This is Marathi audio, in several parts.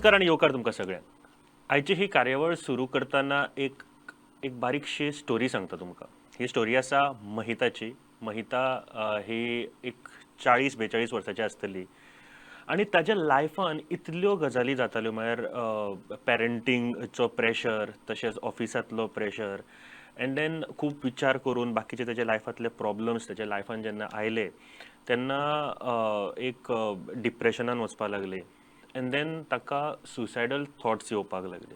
नमस्कार आणि येवकार तुमकां सगळ्यांक. आयची ही कार्यावळ सुरू करतना एक एक बारीकशी स्टोरी सांगता तुमकां. ही स्टोरी आसा महिताची. महिता ही एक 40-42 वर्सांची आसतली आणि ताज्या लायफान इतल्यो गजाली जाताल्यो म्हळ्यार पॅरंटींगचो प्रेशर, तशेंच ऑफिसांतलो प्रेशर एंड देन खूब विचार करून बाकीचे ताच्या लायफांतले प्रॉब्लम्स ताच्या लायफान जेन्ना आयले तेन्ना एक डिप्रेशनान वचपाक लागले एंड देन ताका सुसायडल थॉट्स येवपाक लागले.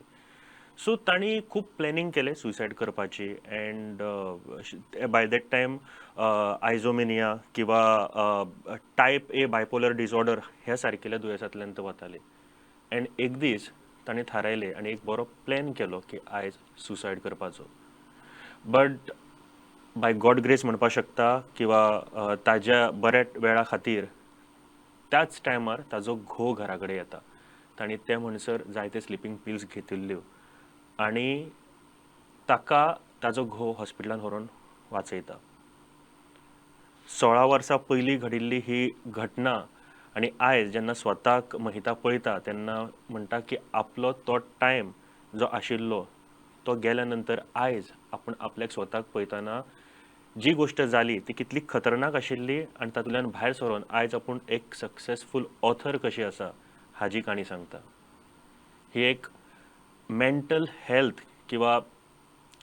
सो तांणी खूब प्लॅनिंग केलें सुसायड करपाची एंड बाय दॅट टायम आयझोमेनिया किंवा टायप ए बायपोलर डिसऑर्डर ह्या सारकेल्या दुयेंसांतल्यान ते वताले. एंड एक दीस तांणी थारायलें आनी एक बरो प्लॅन केलो की आयज सुसायड करपाचो. बट बाय गॉड ग्रेस म्हणपाक शकता किंवा ताज्या बऱ्या वेळा खातीर त्याच टायमार ताजो घोव घरा कडेन येता. तांणी ते म्हणसर जायते स्लिपींग पिल्स घेतिल्ल्यो आनी ताका ताजो घोव हॉस्पिटलांत व्हरून वाचयता. 16 वर्सां पयलीं घडिल्ली ही घटना आनी आयज जेन्ना स्वताक महिता पळयता तेन्ना म्हणटा की आपलो तो टायम जो आशिल्लो तो गेल्या नंतर आयज आपूण आपल्याक स्वताक पळयतना जी गोश्ट जाली ती कितली खतरनाक आशिल्ली आनी तातूंतल्यान भायर सरून आयज आपूण एक सक्सेसफूल ऑथर कशी आसा हाजी काणी सांगता. ही एक मेंटल हेल्थ किंवा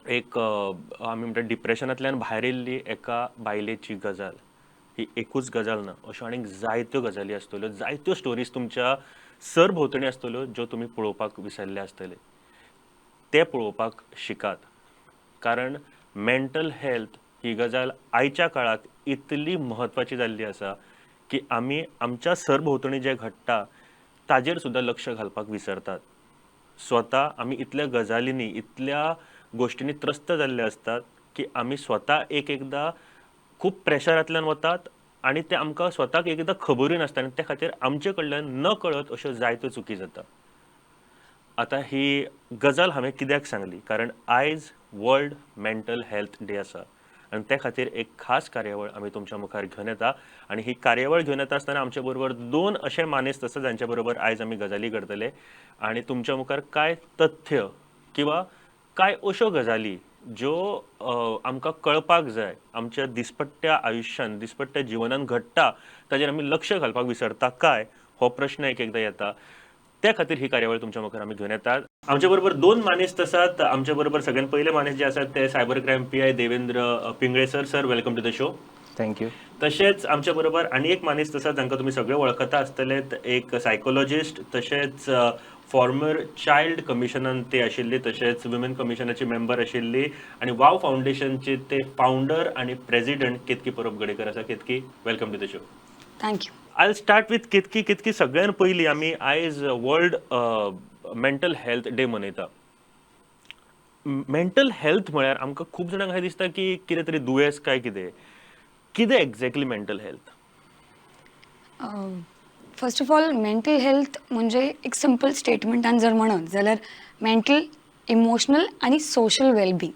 एक आमी म्हणटा डिप्रेशनांतल्यान भायर येयल्ली एका बायलेची गजाल. ही एकूच गजाल ना, अश्यो आनीक जायत्यो गजाली आसतल्यो, जायत्यो स्टोरीज तुमच्या सरभोंवतणी आसतल्यो ज्यो तुमी पळोवपाक विसरले आसतले. ते पळोवपाक शिकात, कारण मेंटल हेल्थ ही गजाल आयच्या काळात इतली म्हत्वाची जाल्ली आसा की आमी आमच्या सरभोंवतणी जें घडटा ताजेर सुद्दां लक्ष घालपाक विसरतात. स्वता आमी इतल्या गजालींनी इतल्या गोश्टींनी त्रस्त जाल्ले आसतात की आमी स्वता एकदां खूब प्रेशरांतल्यान वतात आनी ते आमकां स्वताक एकदां खबरूय नासता आनी त्या खातीर आमचे कडल्यान नकळत अश्यो जायत्यो चुकी जाता. आतां ही गजाल हांवें कित्याक सांगली, कारण आयज वर्ल्ड मेंटल हेल्थ डे आसा आनी त्या खातीर एक खास कार्यावळ आमी तुमच्या मुखार घेवन येता आनी ही कार्यावळ घेवन येता आसतना आमचे बरोबर 2 अशे मानेस्त आसा जांच्या बरोबर आयज आमी गजाली करतले आनी तुमच्या मुखार कांय तथ्य किंवा कांय अश्यो गजाली ज्यो आमकां कळपाक जाय, आमच्या दिसपट्ट्या आयुश्यान दिसपट्ट्या जिवनान घडटा ताजेर आमी लक्ष घालपाक विसरता काय हो प्रश्न एकदां येता. त्या खातीर ही कार्यावळ तुमच्या मुखार आमी घेवन येतात. आमच्या बरोबर 2 मानेस्त आसात. आमच्या बरोबर सगळ्यात पयले मानेस्त जे आसात ते cyber crime PI Devendra Pingale sir. Sir, welcome to the show. Thank you. तशेंच आमच्या बरोबर आनी एक मानेस्त आसा जांकां तुमी सगळे वळखता आसतले, एक सायकोलॉजिस्ट, तशेंच फॉर्मर चायल्ड कमिशनान ते आशिल्ली, तशेंच वुमेन कमिशनाची मेंबर आशिल्ली आनी वाव फावंडेशनचे ते फावंडर आनी प्रेसिडेंट केतकी परबगडेकर आसा. Ketaki, welcome to the show. Thank you. I start with Ketaki. Ketaki, सगळ्यान पयलीं आमी आयज वर्ल्ड मेंटल हेल्थ डे मनयता. मेंटल हेल्थ म्हळ्यार आमकां खूब जाणांक अशें दिसता की कितें तरी दुयेंस काय कितें exactly mental health? First of all mental health म्हणजे एक सिंपल स्टेटमेंटान जर म्हणत जाल्यार मेंटल, इमोशनल आनी सोशल वेलबींग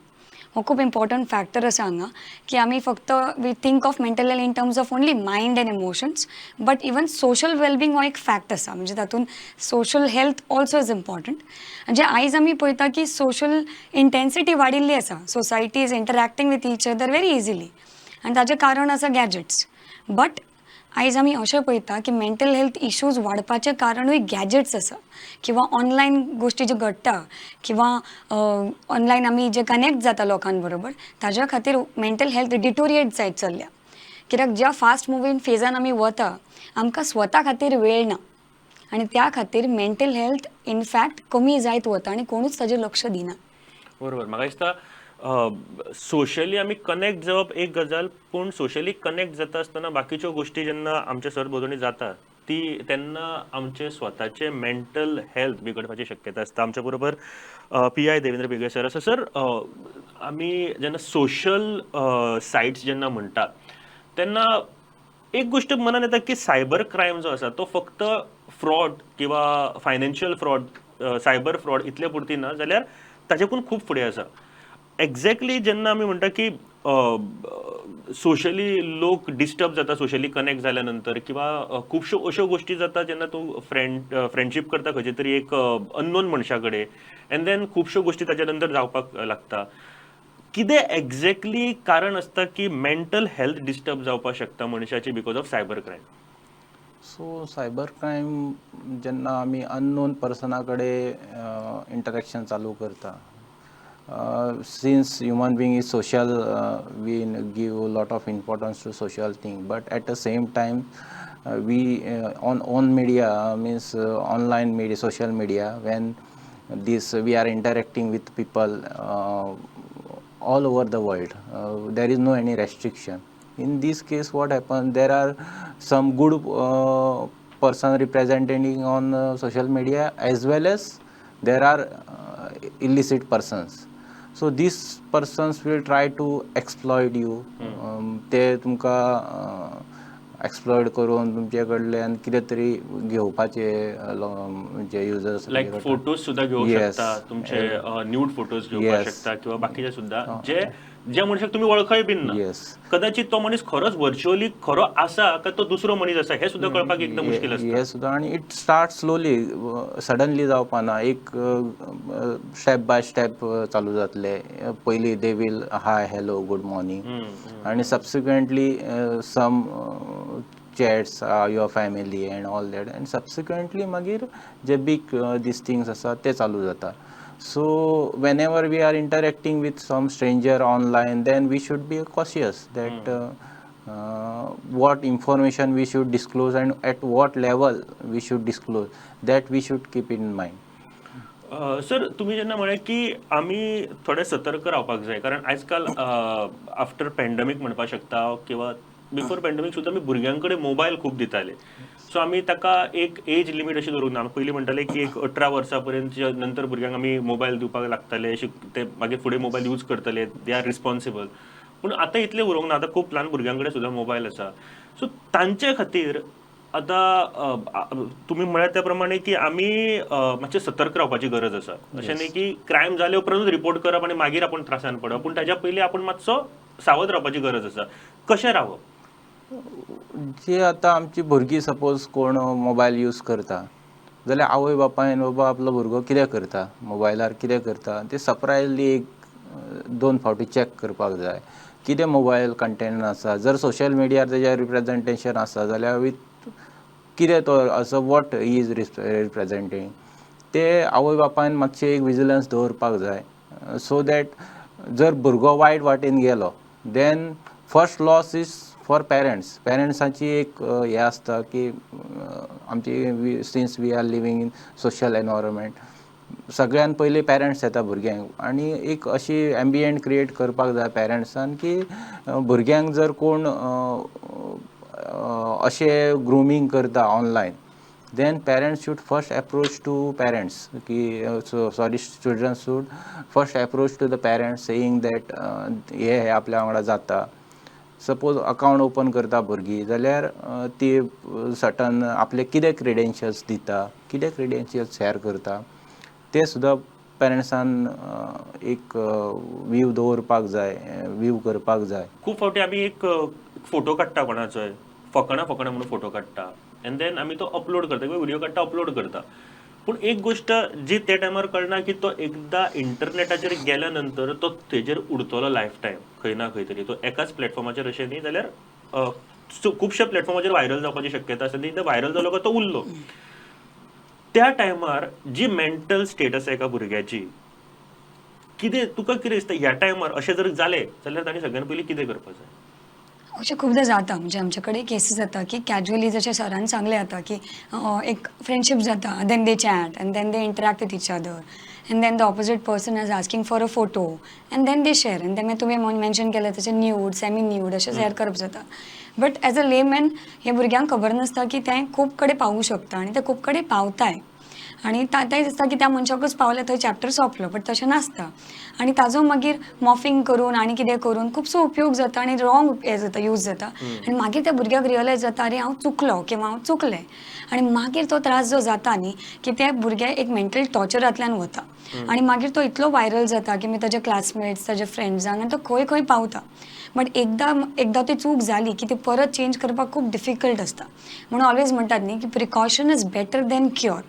हो खूब इम्पॉर्टंट फॅक्टर आसा हांगा, की आमी फक्त we think of mental health in terms of only mind and emotions, but even social wellbeing हो एक फॅक्ट आसा. म्हणजे तातूंत social health also is important. म्हणजे आयज आमी पळयता की सोशल इंटेन्सिटी वाडिल्ली आसा. Society is interacting with each other very easily आनी ताजें कारण आसा गॅजेट्स. बट आयज आमी अशें पळयता की मेंटल हेल्थ इश्यूज वाडपाचें कारणूय गॅजेट्स आसा किंवा ऑनलायन गोश्टी ज्यो घडटा किंवा ऑनलायन आमी जे कनेक्ट जाता लोकां बरोबर ताज्या खातीर मेंटल हेल्थ डिटोरिएट जायत चल्ल्या. कित्याक ज्या फास्ट मुवींग फेजान आमी वता आमकां स्वता खातीर वेळ ना आनी त्या खातीर मेंटल हेल्थ इनफॅक्ट कमी जायत वता आनी कोणूच ताजेर लक्ष दिना. बरोबर. म्हाका दिसता सोशली आमी कनेक्ट जावप एक गजाल, पूण सोशली कनेक्ट जाता आसतना बाकीच्यो गोश्टी जेन्ना आमच्या सरभोंवतणी जाता तेन्ना आमचे स्वताचे मेंटल हेल्थ बिगडपाची शक्यता आसता. आमच्या बरोबर पीआय देवेंद्र पिंगळे सर आसा. सर, आमी जेन्ना सोशल सायट्स जेन्ना म्हणटा तेन्ना एक गोश्ट मनान येता की सायबर क्रायम जो आसा तो फक्त फ्रॉड किंवा फायनान्शियल फ्रॉड, सायबर फ्रॉड इतले पुरती ना, जाल्यार ताच्याकून खूब फुडें आसा. एक्झॅक्टली जेन्ना आमी म्हणटा की सोशली लोक डिस्टर्ब जाता सोशली कनेक्ट झाल्यानंतर किंवा खुबश्यो अश्यो गोष्टी जाता जेन्ना तूं फ्रेंडशीप करता खंयचे तरी एक अननोन मनशा कडेन एंड देन खुबश्यो गोष्टी ताच्या नंतर जावपाक लागता. कितें एक्झॅक्टली कारण आसता की मेंटल हेल्थ डिस्टर्ब जावपाक शकता मनशाची because of cyber crime? So cyber crime जेन्ना आमी अननोन पर्सना कडेन इंटरेक्शन चालू करता, since human being is social, we give a lot of importance to social thing, but at the same time we on media means online media, social media, when this we are interacting with people all over the world, there is no any restriction. In this case what happens, there are some good person representing on social media, as well as there are illicit persons. So these persons will try to exploit you. ते तुमकां एक्सप्लॉयट करून तुमचे कडल्यान कितें तरी घेवपाचे जे युजर्स लायक फोटोज सुद्धा घेवंक Yes. शकता तुमचे न्यूड फोटोज घेवपाक Yes. शकता किंवा बाकीचे सुद्धा जे ज्या मनशाक तुम्ही वळखय बीन ना. येस कदाचित तो मनीस खरोच व्हर्च्युअली खरो आसा काय तो दुसरो मनीस आसा हे सुद्धा कळपाक एकदम मुश्कील असता. हे सुद्दां आनी इट स्टार्ट स्लोली, सडनली जावपाना, एक स्टेप बाय स्टेप चालू जातले. पयलीं they will hi hello good morning आनी subsequently some chats your family and all that, and subsequently मागीर जे बीग दीस थिंग्स आसा ते चालू जाता. So whenever we are interacting with some stranger online, then we should be cautious that what information we should disclose and at what level we should disclose, that we should keep in mind. Sir तुम्ही जेन्ना म्हळें की आमी थोडे सतर्क रावपाक जाय कारण आजकाल आफ्टर पॅन्डेमीक म्हणपाक शकता किंवा बिफोर पॅन्डेमीक सुद्दां आमी भुरग्यां कडेन मोबायल खूब दिताले. सो आमी ताका एक एज लिमीट अशी दवरूंक ना. पयलीं म्हणटाले की एक 18 वर्सां पर्यंत नंतर भुरग्यांक आमी मोबायल दिवपाक लागताले, ते मागीर फुडें मोबायल यूज करतले, दे आर रिस्पॉन्सिबल. पूण आतां इतलें उरोंक ना. आतां खूब ल्हान भुरग्यां कडेन सुद्दां मोबायल आसा. सो तांचे खातीर आतां तुम्ही म्हळ्यात त्या प्रमाणे की आमी मातशें सतर्क रावपाची गरज आसा. अशें न्ही की क्रायम जाले उपरांतूच रिपोर्ट करप आनी मागीर आपण त्रासान पडप, पूण ताच्या पयलीं आपण मातसो सावध रावपाची गरज आसा. कशें रावप? जे आतां आमची भुरगीं सपोज कोण मोबायल यूज करता जाल्यार आवय बापायन बाबा आपलो भुरगो कितें करता, मोबायलार कितें करता, ते सरप्रायजली एक 2 फावटी चॅक करपाक जाय. कितें मोबायल कंटेंट आसा, जर सोशल मिडियार तेजें रिप्रेजेंटेशन आसा जाल्यार विथ कितें तो असो वॉट ही इज रिप्रेजेंटींग, ते आवय बापायन मातशें एक विजिलन्स दवरपाक जाय. सो दॅट जर भुरगो वायट वाटेन गेलो then first loss is for पेरंट्साची एक हे आसता की आमची since we are living in social environment, सगळ्यान पयलीं पेरंट्स येता भुरग्यांक, आनी एक अशी एम्बियंट क्रिएट करपाक जाय पेरंट्सान की भुरग्यांक जर कोण अशें ग्रुमींग करता online, then parents should first approach to parents ki children should first approach to the parents saying that हे आपल्या वांगडा जाता. सपोज अकाउंट ओपन करता भुरगीं जाल्यार ती सटन आपले कितें क्रेडेन्शियल्स दिता, कितें क्रेडेन्शियल्स शेअर करता, ते सुद्दां पेरंट्सान एक वीव दवरपाक जाय, वीव करपाक जाय. खूब फावटी आमी एक फोटो काडटा कोणाचोय, फकाणां म्हणून फोटो काडटा एंड देन आमी तो अपलोड करता किंवा व्हिडिओ काडटा अपलोड करता. पूण एक गोष्ट जी त्या टायमार कळना की तो एकदा इंटरनेटाचेर गेल्या नंतर तो तेजेर उरतलो लायफ टायम खंय ना खंय तरी. तो एकाच प्लॅटफॉर्माचेर अशें न्ही जाल्यार खुबश्या प्लॅटफॉर्माचेर व्हायरल जावपाची शक्यता आसा. एकदा व्हायरल जालो काय तो उरलो. त्या टायमार जी मेंटल स्टेट आसा एका भुरग्याची, कितें तुका कितें दिसता ह्या टायमार अशें जर जालें जाल्यार तांणी सगळ्यान पयलीं कितें करपाक जाय? अशें खूपदा जाता म्हणजे आमच्याकडे केसीस जाता की कॅज्युअली जशें सरान सांगलें आता की एक फ्रेंडशीप जाता, then they chat and then they interact with each other and then the opposite person is asking for a photo and then they share and then तुम्ही मेन्शन केलें तशें न्यूड, सेमी न्यूड अशें शेअर करप जाता. बट एज अ लेमॅन ह्या भुरग्यांक खबर नासता की तें खूब कडेन पावूं शकता आनी तें खूब कडेन पावताय. आनी तें दिसता की त्या मनशाकूच पावलें थंय चॅप्टर सोंपलो, बट तशें नासता. आनी ताजो मागीर मॉफिंग करून आनी कितें करून खुबसो उपयोग जाता आनी रॉंग हें जाता, यूज जाता. आनी मागीर त्या भुरग्याक रियलायज जाता अरे हांव चुकलो किंवा हांव चुकलें. आनी मागीर तो त्रास जो जाता न्ही की ते भुरगे एक मेंटल टॉर्चरांतल्यान वता. आनी मागीर तो इतलो व्हायरल जाता की ताजे क्लासमेट्स, ताजे फ्रेंड्सांक, आनी तो खंय खंय पावता. बट एकदा ती चूक जाली की ती परत चेंज करपाक खूब डिफिकल्ट आसता. म्हणून ऑलवेज म्हणटात न्ही की precaution is better than cure.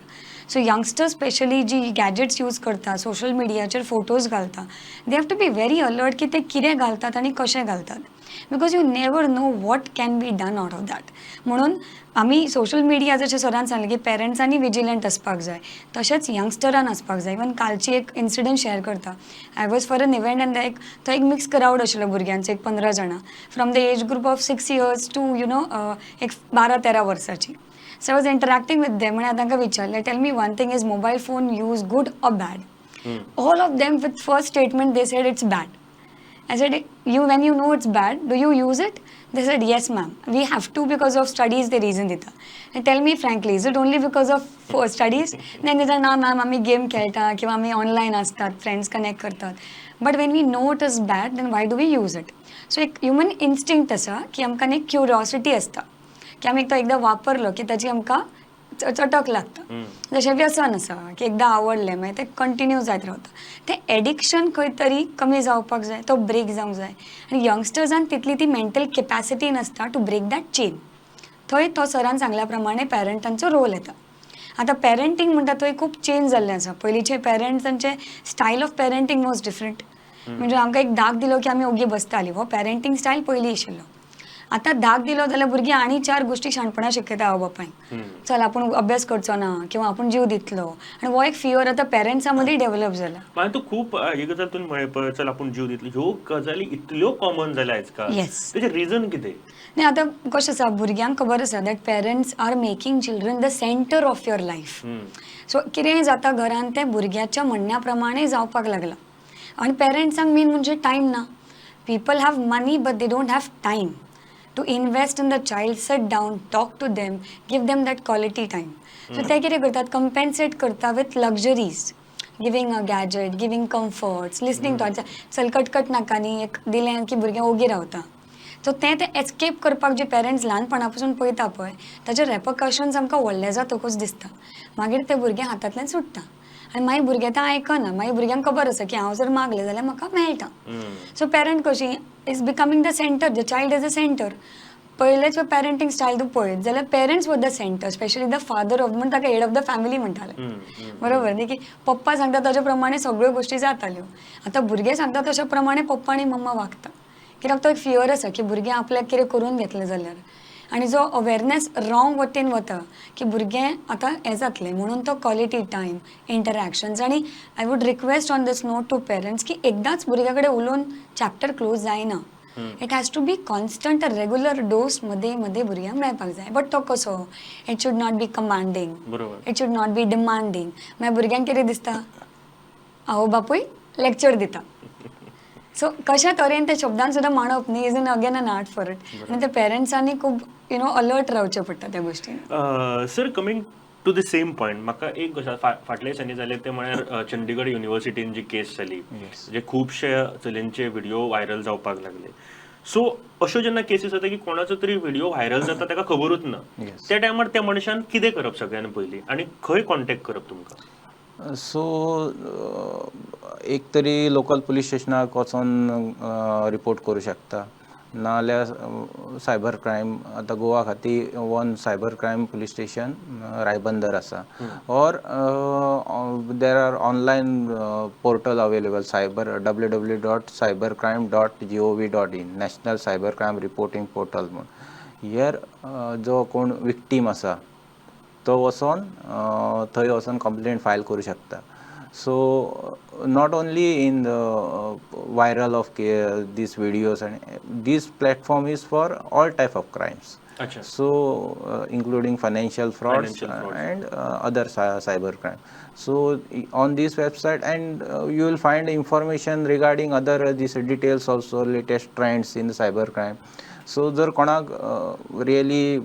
So youngsters specially जी गॅजेट्स यूज करता, सोशल मिडियाचेर फोटोज घालता, they have to be very alert की ते कितें घालतात आनी कशें घालतात. Because you never know what can be done out of that. म्हणून आमी सोशल मिडिया जशें सरान सांगलें की पेरंट्सांनी विजिलंट आसपाक जाय, तशेंच यंगस्टरान आसपाक जाय. इवन कालची एक इन्सिडंट शेअर करता. I was for an event and थंय एक मिक्स क्राऊड आशिल्लो भुरग्यांचो, एक 15 जाणां, from the age group of 6 years to एक 12-13 वर्साची. So I was interacting with them आनी हांवें तांकां विचारलें, tell me one thing, is mobile phone use good or bad? All of them with first statement they said it's bad. I said, when you know it's bad, do you use it? They said, yes, ma'am. We have to because of studies, the reason dita. And tell me frankly, is it only because of studies? Then they said, no, ma'am, आम्ही गेम खेळटा किंवा आम्ही ऑनलाईन असतात, फ्रेंड्स कनेक्ट करतात. But when we know it is bad, then why do we use it? So एक ह्युमन इन्स्टिंक्ट आसा की आमकां एक क्युरिओसिटी आसता की आमी तो एकदां वापरलो की ताची आमकां चटक लागता. जशें व्यसन आसा की एकदां आवडलें मागीर तें कंटिन्यू जायत रावता. तें एडिक्शन खंय तरी कमी जावपाक जाय, तो ब्रेक जावंक जाय. आनी यंगस्टर्सांक तितली ती मेंटल कॅपॅसिटी नासता टू ब्रेक दॅट चेन. थंय तो सरान सांगल्या प्रमाणे पेरंटांचो रोल येता. आतां पेरंटींग म्हणटा थंय खूब चेंज जाल्लें आसा. पयलींचे पेरंट्सांचे स्टायल ऑफ पेरंटींग वॉज डिफरंट. म्हणजे आमकां एक धाक दिलो की आमी ओगी बसतालीं, हो पेरंटींग स्टायल पयलीं आशिल्लो. आतां धाक दिलो जाल्यार भुरगीं आनी 4 गोश्टी शाणपणां शिकयता आवय बापायक. चल आपूण अभ्यास करचो ना किंवा आपूण जीव दितलो. आनी हो एक फियर आतां पेरंट्सां मदीं डेव्हलप जाला. पण तू खूप ही गजाल तुम्ही म्हळें पळय, चल आपूण जीव दितलो, ह्यो गजाली इतल्यो कॉमन जाल्या आजकाल. Yes. तेजें रिजन कितें? न्ही आतां कशें आसा, भुरग्यांक खबर आसा that parents are making children the centre of your life. So कितेंय जाता घरान तें भुरग्याच्या म्हणण्या प्रमाणे जावपाक लागलां. आनी पेरंट्सांक मेन म्हणजे टायम ना. People have money but they don't have time to invest in the child, sit down, talk to them, give them that quality time. So ते कितें करतात, compensate करता with luxuries, giving a gadget, giving comforts, listening to चल कटकट नाका न्ही, एक दिलें की भुरगें ओगी रावता. सो तें एस्केप करपाक जे पेरंट्स ल्हानपणा पसून पळयता पळय, ताचे रेपरकशन्स आमकां व्हडले जातकूच दिसता. मागीर ते भुरगे हातांतल्यान सुट्टा आनी मागीर भुरगे तें आयकना. मागीर भुरग्यांक खबर आसा की हांव जर मागलें जाल्यार म्हाका मेळटा. सो पेरंट कशी is becoming the centre, the child is the centre. पयलेच पेरंटींग स्टायल तूं पळयत जाल्यार parents were the centre, specially the father of, म्हणून ताका हेड ऑफ द फॅमिली म्हणटाले. बरोबर न्ही, की पप्पा सांगता ताचे प्रमाणे सगळ्यो गोश्टी जाताल्यो. आतां भुरगे सांगता तशे प्रमाणे पप्पा आनी मम्मा वागता. कित्याक तो एक फियर आसा की भुरगें आपल्याक कितें करून घेतलें जाल्यार. आनी जो अवेरनेस रॉंग वटेन वता की भुरगें आतां हें जातलें, म्हणून तो क्वॉलिटी टायम, इंटरॅक्शन्स. आनी I would request on this note to parents की एकदांच भुरग्या कडेन उलोवन चॅप्टर क्लोज जायना. It has to be constant, regular dose मध्ये मध्ये भुरग्यांक मेळपाक जाय. बट तो कसो, it should not be commanding, it should not be demanding. मागीर भुरग्यांक कितें दिसता, आवय बापूय लेक्चर दिता. सो कशा तरेन ते शब्दान सुद्दां मांडप न्ही is again an art for it. आनी ते पेरंट्सांनी खूब अलर्ट रावचें पडटा त्या गोश्टीन. Sir, coming to the same point, म्हाका एक गोश्ट फाटल्या दिसांनी जालें तें म्हळ्यार चंडीगड युनिवर्सिटीन जी केस जाली, जे खुबशे चलयांचे व्हिडिओ व्हायरल जावपाक लागले. सो अश्यो जेन्ना केसीस जाता की कोणाचो तरी व्हिडिओ व्हायरल जाता ताका खबरूच ना, त्या टायमार त्या मनशान कितें करप सगळ्यान पयलीं, आनी खंय कॉन्टॅक्ट करप तुमकां? सो एक तरी लोकल पुलीस स्टेशनाक वचून रिपोर्ट करूं शकता, नाजाल्यार सायबर क्रायम. आतां गोवा खातीर one cyber crime police station Raibandar आसा. Or there are online portal available, www.cybercrime.gov.in, national cyber crime reporting portal म्हूण. हेर जो कोण विक्टीम आसा तो वचोन थंय वचोन कंप्लेंट फायल करूं शकता. So not only in the viral of these videos, and this platform is for all type of crimes. So including financial frauds and other cyber crime. So on this website, and you will find information regarding other these details also, latest trends in the cyber crime. So जर कोणाक रियली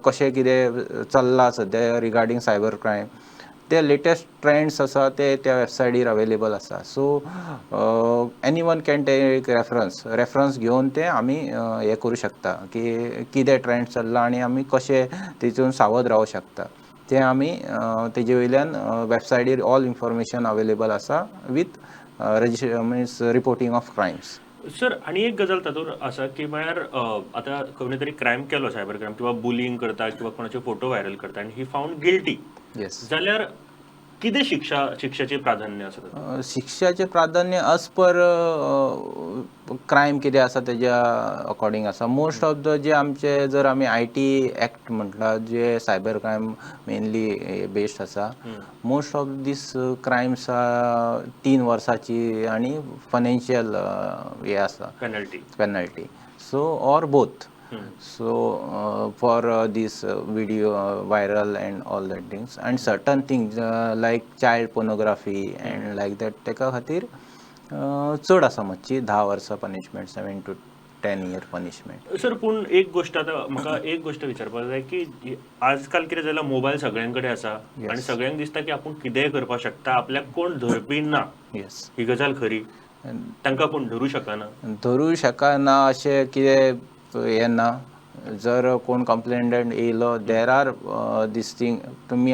कशें कितें चल्लां सद्या रिगार्डींग सायबर क्रायम, ते लेटेस्ट ट्रेंड्स आसा ते त्या वेबसायटीर अवेलेबल आसा. So any one can take reference घेवन ते आमी हे करूं शकता की कितें ट्रेंड चल्ला आनी आमी कशें तितून सावध रावूं शकता. ते आमी तेजे वयल्यान वेबसायटीर ऑल इन्फॉर्मेशन अवेलेबल आसा with means reporting of crimes. Sir आणि एक गजाल तातूंत आसा की म्हळ्यार आतां कोणी तरी क्रायम केलो, सायबर क्रायम किंवा बुलिंग करता किंवा कोणाचे फोटो व्हायरल करता आनी ही फावंड गिल्टी, येस. जाल्यार कितें शिक्षाचें प्राधान्य आसा? शिक्षाचें प्राधान्य एज पर क्रायम कितें आसा तेज्या अकॉर्डिंग आसा. मोस्ट ऑफ द जे आमचे जर आमी IT एक्ट म्हटला जे सायबर क्रायम मेनली बेस्ड आसा, मोस्ट ऑफ दीस क्रायम्स 3 वर्साची आनी फायनान्शियल हे आसा penalty. So or both. So for this video viral and all that things and certain things like child pornography and like that तेका खातीर चड आसा मातशी 10 वर्सां punishment, 7 to 10 year punishment. Sir पूण एक गोष्ट आतां म्हाका एक गोष्ट विचारपाक जाय की आजकाल कितें जालां, मोबायल सगळ्यां कडेन आसा आनी सगळ्यांक दिसता की आपूण कितेंय करपाक शकता, आपल्याक कोण धरपी ना. येस. ही गजाल खरी? तांकां कोण धरूं शकना अशें कितें हें ना. जर कोण कंप्लेंटंट येयलो, देर आर दीस थिंग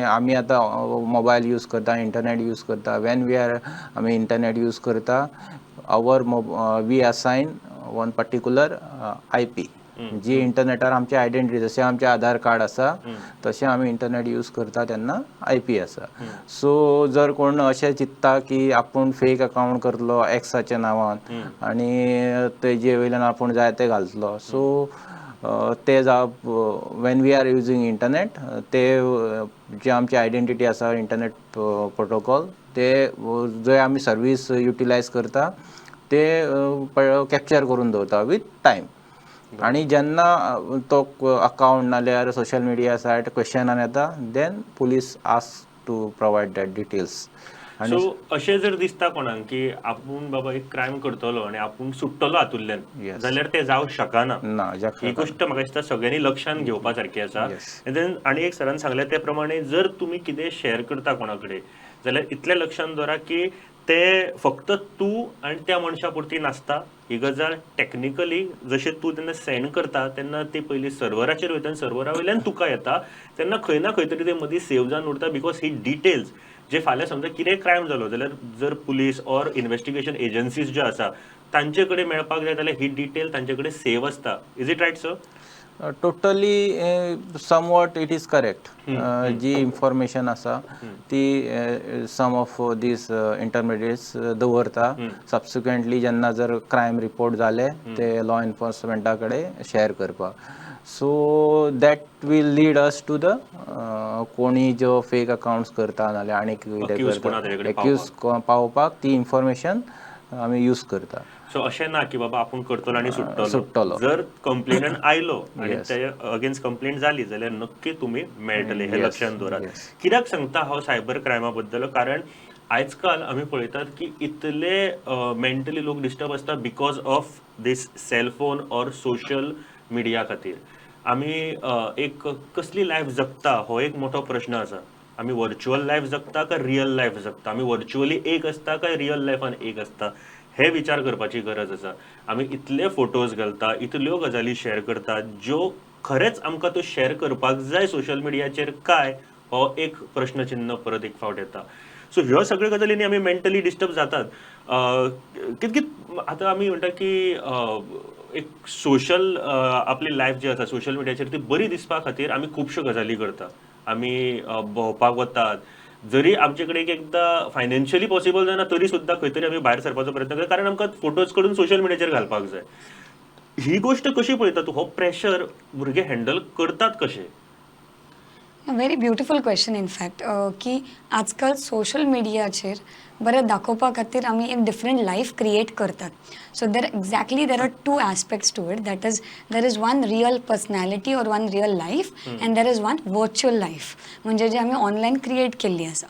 आमी आतां मोबायल यूज करता, इंटरनेट यूज करता. वेन आमी इंटरनेट यूज करता, we assign one particular IP जी इंटरनेटार आमची आयडेंटिटी, जशें आमचें आधार कार्ड आसा तशें आमी इंटरनेट यूज करता तेन्ना IP आसा. सो जर कोण अशें चिंतता की आपूण फेक अकावंट करतलो एक्साच्या नांवान आनी तेजे वयल्यान आपूण जाय तें घालतलो, सो ते when we are using internet, ते जे आमची आयडेंटिटी आसा इंटरनेट प्रोटोकॉल, ते जंय आमी सर्वीस युटिलायज करता ते कॅप्चर करून दवरता वीथ टायम. आनी जेन्ना तो अकावंट नाल्यार सोशल मिडिया सायट क्वेश्चनान येता, then police ask to provide that details. So अशें जर दिसता कोणाक की आपूण बाबा एक क्रायम करतलो आनी आपूण सुट्टलो हातूंतल्यान, जाल्यार ते जावं शकना. ही गोष्ट म्हाका दिसता सगळ्यांनी लक्षांत घेवपा सारकी आसा. आनी एक सरान सांगलें ते प्रमाणे जर तुमी कितें शेअर करता कोणा कडेन, जाल्यार इतलें लक्षांत दवरा की ते फक्त तूं आनी त्या मनशा पुरती नासता. ही गजाल टेक्निकली जशें तूं तेन्ना सेंड करता तेन्ना ती पयलीं सर्वराचेर वयता आनी सर्वरा वयल्यान तुका येता, तेन्ना खंय ना खंय तरी ते मदीं सेव जावन उरता. बिकॉज ही डिटेल्स जे फाल्यां समजा कितें क्रायम जालो जाल्यार जर पुलीस ऑर इन्व्हेस्टिगेशन एजन्सीज ज्यो आसा तांचे कडेन मेळपाक जाय जाल्यार ही डिटेल तांचे कडेन सेव आसता. Is it right sir? Totally somewhat it is correct. जी इन्फॉर्मेशन आसा ती सम ऑफ दीस इंटरमिडिएट्स दवरता. सबसिक्वेंटली जेन्ना जर क्रायम रिपोर्ट जाले ते लॉ एन्फोर्समेंटा कडेन शेअर करपाक. So that will lead us to the कोणी जो फेक अकाउंट्स करता नाल्यार आनी कितें करता एक्यूज पावपाक ती इन्फॉर्मेशन आमी यूज करता. सो अशें ना की बाबा आपूण करतलो आनी सुट्टलो. जर कंप्लेनंट आयलो आनी ते अगेन्स्ट कंप्लेंट जाली जाल्यार नक्की तुमी मेळटले, हे लक्षांत दवरात. कित्याक सांगता हांव सायबर क्रायमा बद्दल, कारण आजकाल आमी पळयतात की इतले मेंटली लोक डिस्टर्ब आसता because of this cellphone or social media खातीर. आमी एक कसली लायफ जगता हो एक मोठो प्रश्न आसा. आमी वर्च्युअल लायफ जगता काय रियल लायफ जगता, आमी वर्च्युअली एक आसता काय रियल लायफान एक आसता, हे विचार करपाची गरज आसा. आमी इतले फोटोज घालता, इतल्यो गजाली शेअर करता ज्यो खरेंच आमकां त्यो शेअर करपाक जाय सोशल मिडियाचेर काय, हो एक प्रश्नचिन्ह परत एक फावट येता. सो ह्यो सगळ्यो गजालींनी आमी मेंटली डिस्टर्ब जातात. कितकीत आतां आमी म्हणटा की एक सोशल आपली लायफ जी आसा सोशल मिडियाचेर ती बरी दिसपा खातीर आमी खुबश्यो गजाली करता. आमी भोंवपाक वतात, जरी आमचे कडेन एकदां फायनान्शियली पॉसिबल जायना तरी सुद्दां खंय तरी आमी भायर सरपाचो प्रयत्न करता, कारण आमकां फोटोज कडून सोशल मिडियाचेर घालपाक जाय. ही गोष्ट कशी पळयता तूं? हो प्रेशर भुरगे हँडल करतात कशे? व्हेरी ब्युटिफूल क्वेश्चन इनफॅक्ट, की आजकाल सोशल मिडियाचेर बरें दाखोवपा खातीर आमी एक डिफरंट लायफ क्रिएट करतात. So there are two aspects to it. That is there is one real personality or one real life and there is one virtual life, म्हणजे जे आमी ऑनलायन क्रिएट केल्ली आसा.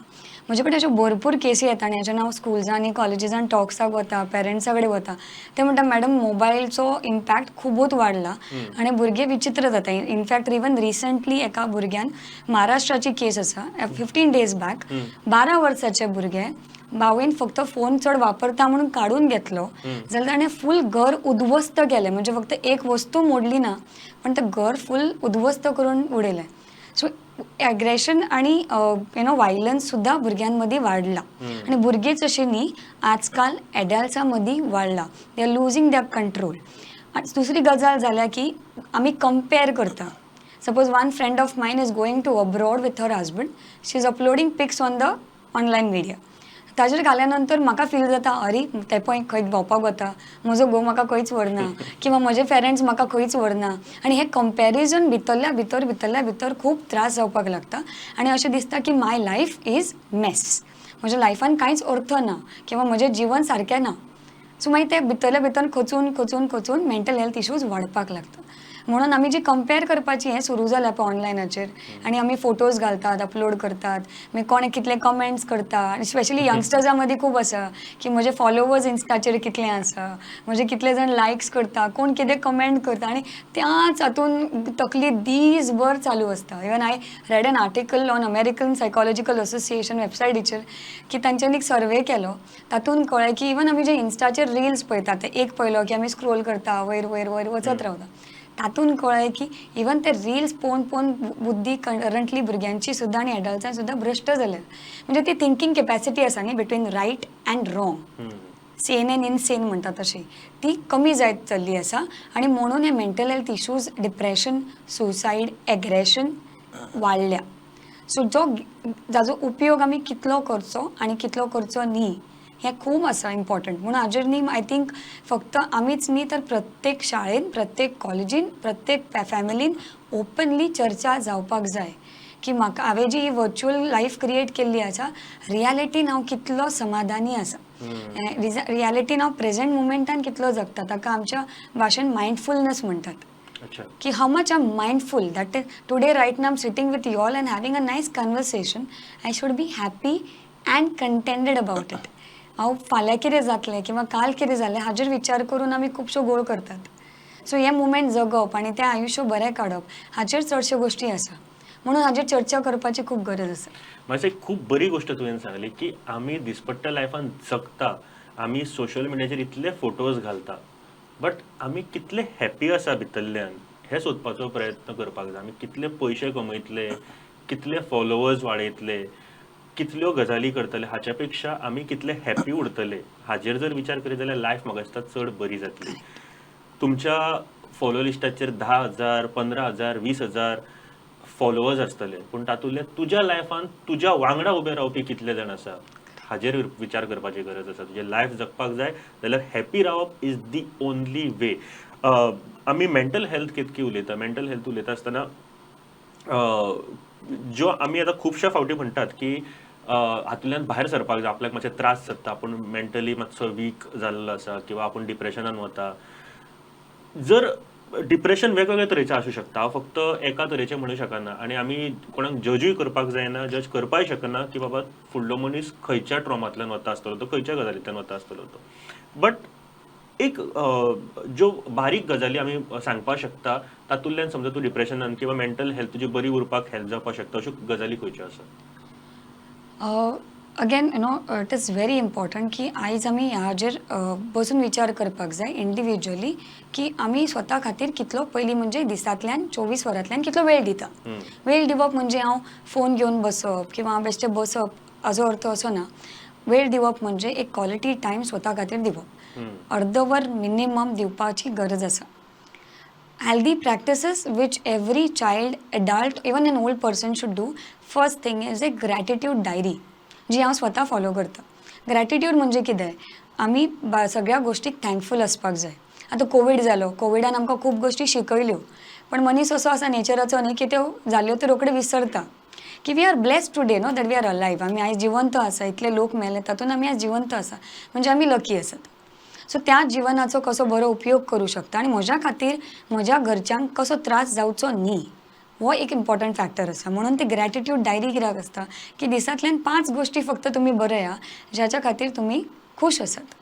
म्हजे कडेन अश्यो भरपूर केसी येता आनी जेन्ना हांव स्कुल्सांनी कॉलेजीसांनी टॉक्साक वता पेरंट्सा कडेन वता ते म्हणटा मॅडम मोबायलचो इम्पॅक्ट खूबच वाडला आनी भुरगे विचित्र जाता. इनफॅक्ट इवन रिसंटली एका भुरग्यान महाराष्ट्राची केस आसा 15 days बॅक 12 वर्साचे भुरगे भावेन फक्त फोन चड वापरता म्हणून काडून घेतलो जाल्यार ताणें फूल घर उद्ध्वस्त केलें. म्हणजे फक्त एक वस्तू मोडली ना पण तें घर फूल उद्ध्वस्त करून उडयलें. सो एग्रेशन आणि वायलन्स सुद्धा भुरग्यांमध्ये वाढला आणि भुरगीच अशी न्ही आजकाल एडल्ट्सां मदीं वाडला. They are losing their control. दुसरी गजाल जाल्या की आमी कंपेर करता. Suppose one friend of mine is going to abroad with her husband. She is uploading pics on the online media. ताजेर घाल्या नंतर म्हाका फील जाता अरे ते पळय खंय भोंवपाक वता म्हजो घोव म्हाका खंयच व्हरना किंवा म्हजे पेरंट्स म्हाका खंयच व्हरना आनी हे कंपॅरिजन भितरल्या भितर खूब त्रास जावपाक लागता आनी अशें दिसता की माय लायफ इज मेस. म्हज्या लायफान कांयच अर्थ ना किंवा म्हजें जिवन सारकें ना. सो मागीर ते भितरल्या भितर खचून मेंटल हेल्थ इश्यूज वाडपाक लागता. म्हणून आमी जी कंपेर करपाची हें सुरू जालां पळय ऑनलायनाचेर आनी आमी फोटोज घालतात अपलोड करतात मागीर कोणे कितले कमेंट्स करता आनी स्पेशली यंगस्टर्सां मदीं खूब आसा की म्हजे फॉलोवर्स इन्स्टाचेर कितले आसा म्हजे कितले जाण लायक्स करता कोण कितें कमेंट करता आनी त्याच हातून तकली दीसभर चालू आसता. Even I read an article on American psychological association वेबसायटीचेर की तांच्यांनी एक सर्वे केलो. तातूंत कळ्ळें की इवन आमी जे इन्स्टाचेर रिल्स पळयतात ते एक पळयलो की आमी स्क्रोल करता वयर वयर वयर वचत रावता. तातूंत कळ्ळें की इवन ते रिल्स पळोवन बुद्धी करंटली भुरग्यांची सुद्दां आनी एडल्ट्सांची सुद्दां भ्रश्ट जाल्या. म्हणजे ती थिंकींग कॅपॅसिटी आसा न्ही between right and wrong sane and insane म्हणटा तशी ती कमी जायत चल्ली आसा आनी म्हणून हे mental health issues depression suicide aggression वाडल्या. सो जाचो उपयोग आमी कितलो करचो आनी कितलो करचो न्ही हें खूब आसा इम्पॉर्टंट. म्हणून हाजेर न्ही आय थिंक फक्त आमीच न्ही तर प्रत्येक शाळेन प्रत्येक कॉलेजीन प्रत्येक फॅमिलीन ओपनली चर्चा जावपाक जाय की म्हाका हांवें जी वर्च्युअल लायफ क्रिएट केल्ली आसा रियालिटीन हांव कितलो समाधानी आसा रियालिटीन हांव प्रेझेंट मुमेंटान कितलो जगता ताका आमच्या भाशेन मायंडफुलनेस म्हणटात की how much I am mindful that is today right now I am sitting with you all and having a nice conversation I should be happy and contented about it. हांव फाल्यां कितें जातलें किंवा काल कितें जालें हाजेर विचार करून आमी खुबश्यो गोळ करतात. सो हे मुमेंट जगप आनी तें आयुश्य बरें काडप हाचेर चडश्यो गोश्टी आसा. म्हणून हाजेर चर्चा करपाची खूब गरज आसा. म्हणजे एक खूब बरी गोष्ट तुवें सांगली की आमी दिसपट्ट्या लायफान जगता आमी सोशल मिडियाचेर इतले फोटोज घालता बट आमी कितले हॅपी आसा भितरल्यान हें सोदपाचो प्रयत्न करपाक जाय. आमी कितले पयशे कमयतले कितले फॉलोवर्स वाडयतले कितल्यो गजाली करतले हाच्या पेक्षा आमी कितले हॅपी उरतले हाजेर जर विचार करीत जाल्यार लायफ म्हाका दिसता चड बरी जातली. तुमच्या फॉलो लिस्टाचेर 10,000 15,000 20,000 फॉलोवर्स आसतले पूण तातूंतले तुज्या लायफान तुज्या वांगडा उबे रावपी कितले जाण आसा हाजेर विचार करपाची गरज आसा. तुजें लायफ जगपाक जाय जाल्यार हॅपी रावप इज दी ओनली वे. आमी मेंटल हेल्थ कितकी उलयता मेंटल हेल्थ उलयता आसतना ज्यो आमी आतां खुबश्या फावटी म्हणटात की हातूंतल्यान भायर सरपाक जाय आपल्याक मातशे त्रास जाता आपूण मेंटली मातसो वीक जाल्लो आसा किंवा आपूण डिप्रेशनान वता. जर डिप्रेशन वेगवेगळ्या तरेचें आसूं शकता हांव फक्त एका तरेचें म्हणूं शकना आनी आमी कोणाक जजूय करपाक जायना जज करपाक शकना की बाबा फुडलो मनीस खंयच्या ट्रॉमांतल्यान वता आसतलो तो खंयच्या गजालींतल्यान वता आसतलो तो. बट एक ज्यो बारीक गजाली आमी सांगपाक शकता तातूंतल्यान समजा तूं डिप्रेशनान किंवा मेंटल हेल्थ तुजी बरी उरपाक हेल्प जावपाक शकता अश्यो गजाली खंयच्यो आसा? Again it is very important की आयज आमी हाजेर बसून विचार करपाक जाय इंडिविज्युअली की आमी स्वता खातीर कितलो पयलीं म्हणजे दिसांतल्यान 24 वरांतल्यान कितलो वेळ दिता. वेळ दिवप म्हणजे हांव फोन घेवन बसप किंवा हांव बेश्टें बसप हाजो अर्थ असो ना. वेळ दिवप म्हणजे एक क्वॉलिटी टायम स्वता खातीर दिवप. अर्दवर मिनिमम दिवपाची गरज आसा. Healthy practices which every child, adult, even an old person should do. First thing is a gratitude diary जी हांव स्वता फॉलो करता. ग्रॅटिट्यूड म्हणजे कितें आमी सगळ्या गोष्टीक थँकफूल आसपाक जाय. आतां कोवीड जालो कोविडान आमकां खूब गोश्टी शिकयल्यो पण मनीस असो आसा नेचराचो न्ही की त्यो जाल्यो त्यो रोखडे विसरता की we are blessed today know that we are alive. आमी आयज जिवंत आसा इतले लोक मेले तातूंत आमी आयज जिवंत आसा म्हणजे आमी लकी आसात. सो त्या जिवनाचो कसो बरो उपयोग करूं शकता आनी म्हज्या खातीर म्हज्या घरच्यांक कसो त्रास जावचो न्ही हो एक इम्पॉर्टंट फॅक्टर आसा. म्हणून ती ग्रॅटिट्यूड डायरी कित्याक आसता की दिसांतल्यान 5 गोश्टी फक्त तुमी बरया ज्याच्या खातीर तुमी खूश आसात.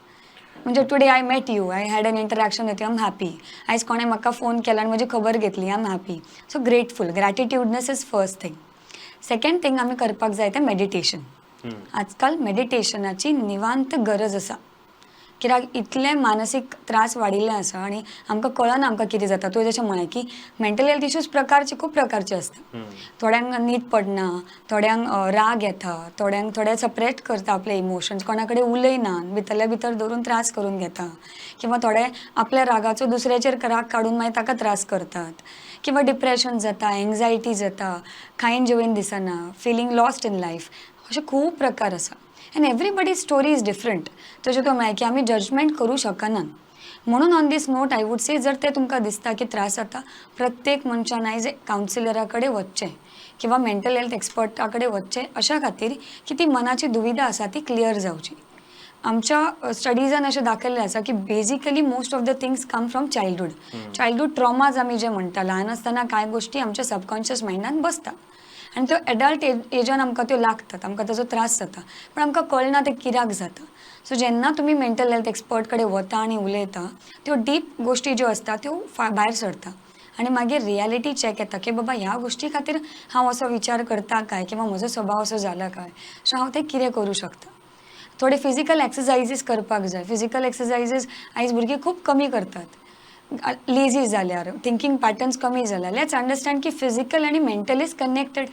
म्हणजे today I met you, I had an interaction with you, I am happy. आयज कोणें म्हाका फोन केला आनी म्हजी खबर घेतली, I am happy. So grateful, gratitudeness is first thing. Second thing आमी करपाक जाय तें मेडिटेशन. आजकाल मेडिटेशनाची निवांत गरज आसा. कित्याक इतले मानसीक त्रास वाडिल्ले आसा आनी आमकां कळना आमकां कितें जाता. तुवें जशें म्हळें की मेंटल हेल्थ इश्यूज खूब प्रकारचे आसता. थोड्यांक न्हीद पडना, थोड्यांक राग येता, थोड्यांक थोडे सप्रेट करता आपले इमोशन्स, कोणा कडेन उलयना, भितरल्या भितर धरून त्रास करून घेता, किंवा थोडे आपल्या रागाचो दुसऱ्याचेर राग काडून मागीर ताका त्रास करतात, किंवा डिप्रेशन जाता, एन्झायटी जाता, खायन जेवून दिसना, फिलींग लॉस्ट इन लायफ, अशे खूब प्रकार आसा. And everybody story is different. तशें तो म्हळें की आमी जजमेंट करूं शकना. म्हणून on this note I would say जर ते तुमकां दिसता की त्रास जाता, प्रत्येक मनशान आयज कावन्सिलरा कडेन वचचें किंवा मेंटल हेल्थ एक्सपर्टा कडेन वचचें अशा खातीर की ती मनाची दुविधा आसा ती क्लियर जावची. आमच्या स्टडीजान अशें दाखयल्लें आसा की basically most of the things come from childhood traumas आमी जे म्हणटा. ल्हान आसतना कांय गोश्टी आमच्या सबकॉन्शियस मायंडान बसता आनी त्यो एडल्ट एजान आमकां त्यो लागतात, आमकां ताचो त्रास जाता, पण आमकां कळना ते कित्याक जाता. सो जेन्ना तुमी मेंटल हेल्थ एक्सपर्ट कडेन वता आनी उलयता, त्यो डीप गोश्टी ज्यो आसता त्यो भायर सरता आनी मागीर रियलिटी चॅक येता की बाबा ह्या गोश्टी खातीर हांव असो विचार करता काय किंवा म्हजो स्वभाव असो जाला काय, सो हांव तें कितें करूं शकता. थोडे फिजिकल एक्सरसायजीस करपाक जाय. फिजिकल एक्सरसायजीस आयज भुरगीं खूब कमी करतात. लेजी जाल्यार, थिंकींग पॅटर्न्स कमी जाल्यार. लेट्स अंडरस्टँड की फिजिकल आनी मेंटल इज कनेक्टेड.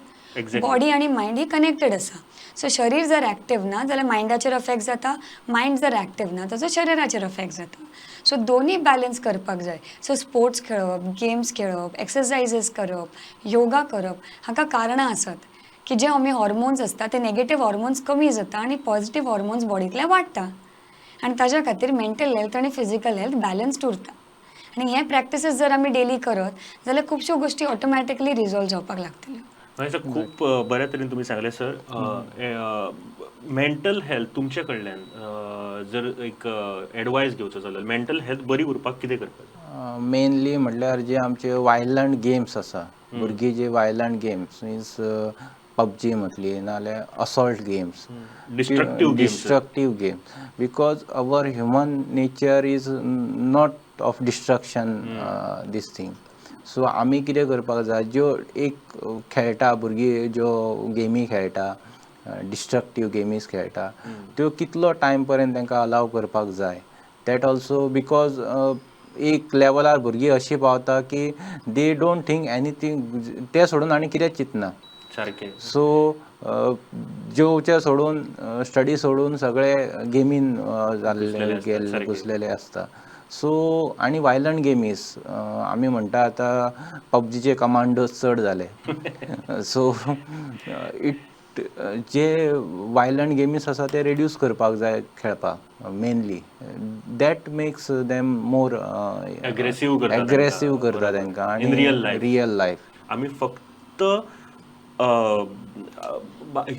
बॉडी आनी मायंड ही कनेक्टेड आसा. सो शरीर जर एक्टीव ना जाल्यार मायंडाचेर अफेक्ट जाता, मायंड जर एक्टीव ना ताचो शरिराचेर अफेक्ट जाता. सो दोनी बॅलन्स करपाक जाय. सो स्पोर्ट्स खेळप, गेम्स खेळप, एक्सरसायजीस करप, योगा करप, हाका कारणां आसात की जे आमी हॉर्मोन्स आसता ते नेगेटीव हॉर्मोन्स कमी जाता आनी पॉझिटीव हॉर्मोन्स बॉडींतले वाडटा आनी ताच्या खातीर मेंटल हेल्थ आनी फिजिकल हेल्थ बॅलन्स्ड उरता. आनी हे प्रॅक्टिसीस जर आमी डेली करत जाल्यार खुबश्यो गोश्टी ऑटोमॅटिकली रिजॉल्व जावपाक लागतल्यो. सर खूप बऱ्या तरेन तुम्ही सांगले सर. मेंटल हेल्थ तुमचे कडल्यान जर एक एडवायस घेवचो जाल्यार मेंटल हेल्थ बरी उरपाक कितें करपाक? मेनली म्हटल्यार जे आमचे वायलंट गेम्स आसा, भुरगीं जे वायलंट गेम्स मिन्स पबजी म्हटली नाल्यार assault games, destructive games, because our human nature is not of destruction this thing. So आमी कितें करपाक जाय, ज्यो एक खेळटा भुरगीं ज्यो गेमी खेळटा, डिस्ट्रक्टीव गेमीज खेळटा, त्यो कितलो टायम पर्यंत तांकां अलाव करपाक जाय. दॅट ऑल्सो बिकॉज एक लेवलार भुरगीं अशी पावता की दे डोंट थिंक एनीथींग, ते सोडून आनी कितें चिंतना सारकें. सो जेवचे सोडून, स्टडी सोडून सगळे गेमीन जाल्ले घुसलेले आसता. सो आनी वायलंट गेमीज आमी म्हणटा आतां पबजीचे कमांडोज चड जाले. सो जे वायलंट गेमीज आसा ते रेड्यूस करपाक जाय खेळपाक mainly. That makes them more aggressive करता तांकां आनी रियल लायफ. आमी फक्त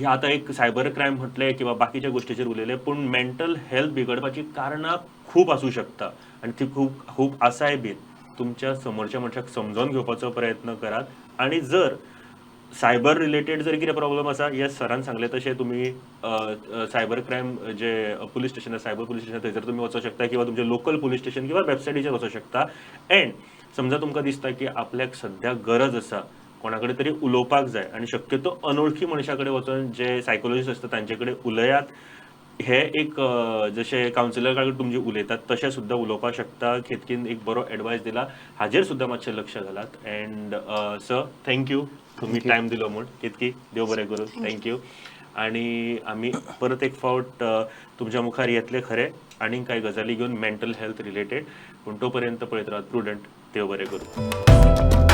आता एक सायबर क्रायम म्हटले किंवा बाकीच्या गोष्टीचेर उलयले, पूण मेंटल हेल्थ बिगडपाची कारणां खूब आसूं शकता आनी ती खूब आसाय बीन. तुमच्या समोरच्या मनशाक समजून घेवपाचो प्रयत्न करात. आनी जर सायबर रिलेटेड जर कितें प्रॉब्लेम आसा, येस सरान सांगले तशें तुमी सायबर क्रायम जे पुलीस स्टेशन आसा, सायबर पुलीस स्टेशन, थंयसर तुमी वचूं शकता किंवा तुमचे लोकल पुलीस स्टेशन किंवा वेबसायटीचेर वचूं शकता. एंड समजा तुमकां दिसता की आपल्याक सद्या गरज आसा, कोणा कडेन तरी उलोवपाक जाय आनी शक्यतो अनवळखी मनशा कडेन वचून जे सायकोलॉजिस्ट आसता तांचे कडेन उलयात. हे एक जशें कावन्सिलर कडेन तुमचे उलयतात तशें सुद्दां उलोवपाक शकता. केतकीन एक बरो एडवायस दिला, हाजेर सुद्दां मातशें लक्ष घालात. एंड सर थँक्यू तुम्ही टायम दिलो म्हूण. केतकी देव बरें करूं. थँक्यू. आणि आमी परत एक फावट तुमच्या मुखार येतले खरे आनीक कांय गजाली घेवन मेंटल हेल्थ रिलेटेड. पूण तो पर्यंत पळयत रावात प्रुडंट. देव बरें करूं.